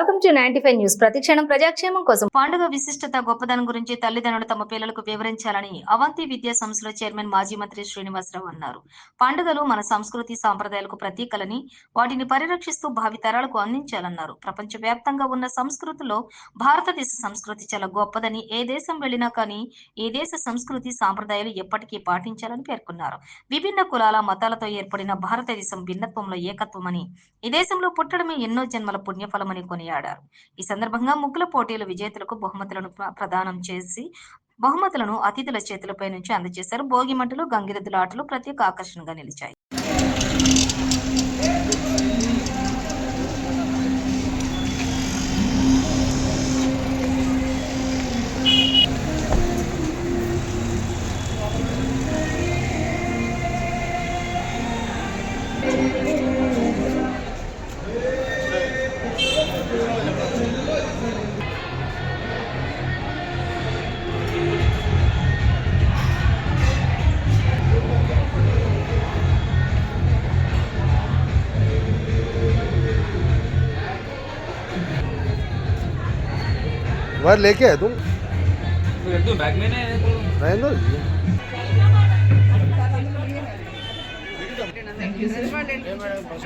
Welcome to 95 news. ప్రతిక్షణం ప్రజాక్షేమం కోసం. పండుగ విశిష్టత గొప్పదనం గురించి తల్లిదండ్రులు తమ పిల్లలకు వివరించాలని అవంతి విద్యా సంస్థల చైర్మన్ మాజీ మంత్రి శ్రీనివాసరావు అన్నారు. పండుగలు మన సంస్కృతి సాంప్రదాయాలకు ప్రతీకలని, వాటిని పరిరక్షిస్తూ భావితరాలకు అందించాలన్నారు. ప్రపంచవ్యాప్తంగా ఉన్న సంస్కృతిలో భారతదేశ సంస్కృతి చాలా గొప్పదని, ఏ దేశం వెళ్లినా కానీ ఈ దేశ సంస్కృతి సాంప్రదాయాలు ఎప్పటికీ పాటించాలని పేర్కొన్నారు. విభిన్న కులాల మతాలతో ఏర్పడిన భారతదేశం భిన్నత్వంలో ఏకత్వమని, ఈ దేశంలో పుట్టడమే ఎన్నో జన్మల పుణ్యఫలమని కొనియాడారు. ఈ సందర్భంగా ముగ్గుల పోటీల విజేతలకు బహుమతులను ప్రదానం చేసి బహుమతులను అతిథుల చేతులపై నుంచి అందజేశారు. భోగి మంటలు, గంగిరెద్దుల ఆటలు ప్రత్యేక ఆకర్షణగా నిలిచాయి. वायर लेके है तुम तो बैग में रहने दो। Thank you, sir.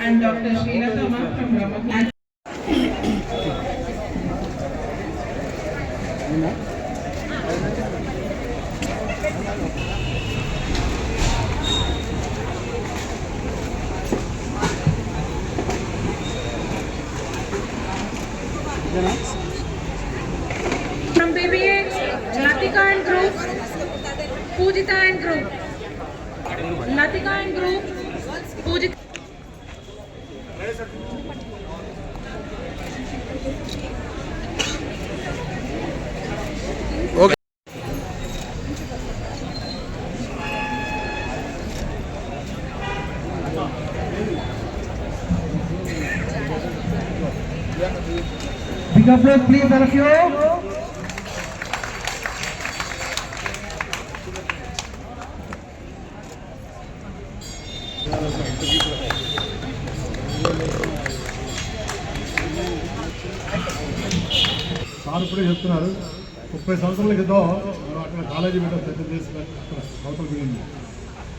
And Dr. Srilata ma'am from Ramakant. From BBA, Latika and group, Pujita and group, Latika and group, Pujita. Okay. Big applause, please, all of you. Sir ఇప్పుడే చెప్తున్నారు 30 సంవత్సరాల క్రితం మనం అక్కడ కాలేజీ పెట్టాం పెద్ద చేసి అక్కడ అవతల పోయింది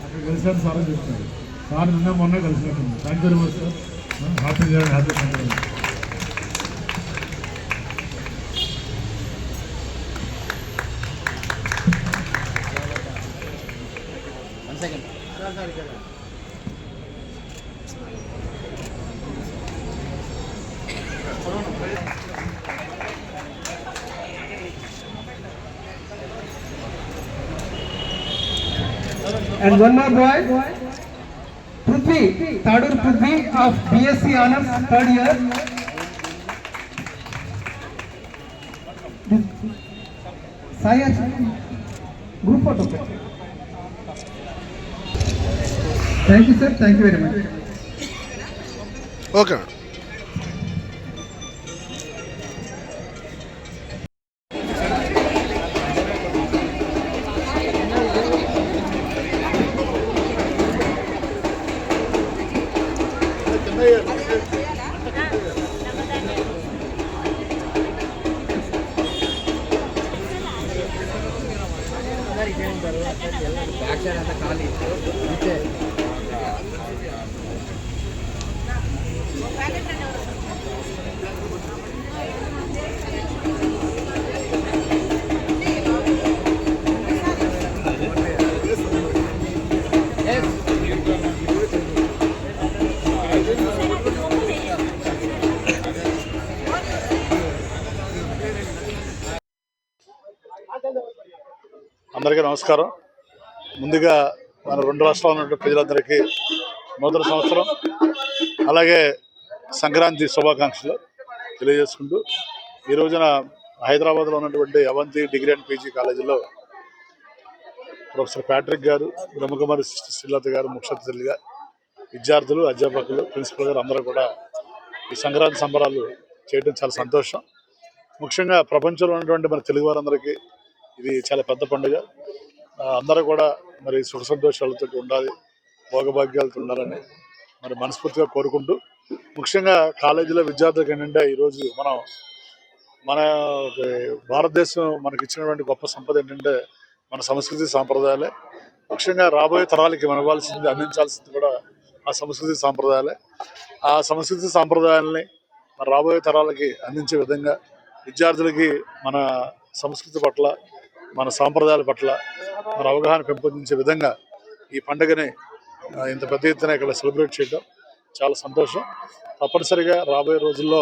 అక్కడ కలిసాను సార్ అని చెప్తున్నారు. సార్ నిన్న మొన్న కలిసినట్టుంది. Thank you very much sir. Happy happy Sankranti. And one more boy, Prithvi, Tadur Prithvi of BSc Honors, third year. Sai, group photo. Thank you, sir. Thank you very much. Okay. అందరికీ నమస్కారం. ముందుగా మన రెండు రాష్ట్రాల ఉన్నటువంటి ప్రజలందరికీ నూతన సంవత్సరం అలాగే సంక్రాంతి శుభాకాంక్షలు తెలియజేసుకుంటూ ఈ రోజున హైదరాబాద్లో ఉన్నటువంటి అవంతి డిగ్రీ అండ్ పీజీ కాలేజీలో ప్రొఫెసర్ ప్యాట్రిక్ గారు, బ్రహ్మకుమారి శ్రీలత గారు ముఖ్య అతిథులుగా, విద్యార్థులు, అధ్యాపకులు, ప్రిన్సిపల్ గారు అందరూ కూడా ఈ సంక్రాంతి సంబరాలు చేయడం చాలా సంతోషం. ముఖ్యంగా ప్రపంచంలో ఉన్నటువంటి మన తెలుగు వారందరికీ ఇది చాలా పెద్ద పండుగ. అందరూ కూడా మరి సుఖ సంతోషాలతో ఉండాలి, భోగభాగ్యాలతో ఉండాలని మరి మనస్ఫూర్తిగా కోరుకుంటూ ముఖ్యంగా కాలేజీలో విద్యార్థులకు ఏంటంటే ఈరోజు మన భారతదేశం మనకి ఇచ్చినటువంటి గొప్ప సంపద ఏంటంటే మన సంస్కృతి సాంప్రదాయాలే. ముఖ్యంగా రాబోయే తరాలకి మనం ఇవ్వాల్సింది, అందించాల్సింది కూడా ఆ సంస్కృతి సాంప్రదాయాలే. ఆ సంస్కృతి సాంప్రదాయాలని మన రాబోయే తరాలకి అందించే విధంగా విద్యార్థులకి మన సంస్కృతి పట్ల, మన సాంప్రదాయాల పట్ల మన అవగాహన పెంపొందించే విధంగా ఈ పండుగని ఇంత పెద్ద ఎత్తున ఇక్కడ సెలబ్రేట్ చేయడం చాలా సంతోషం. తప్పనిసరిగా రాబోయే రోజుల్లో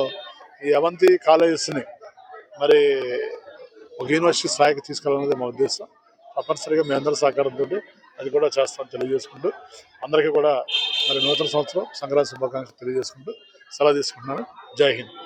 ఈ అవంతి కాలేజెస్ని మరి ఒక యూనివర్సిటీ స్థాయికి తీసుకెళ్ళాలనేది మా ఉద్దేశం. తప్పనిసరిగా మీ అందరి సహకారంతో అది కూడా చేస్తామని తెలియజేసుకుంటూ అందరికీ కూడా మరి నూతన సంవత్సరం సంక్రాంతి శుభాకాంక్షలు తెలియజేసుకుంటూ సెలవు తీసుకుంటున్నాను. జై హింద్.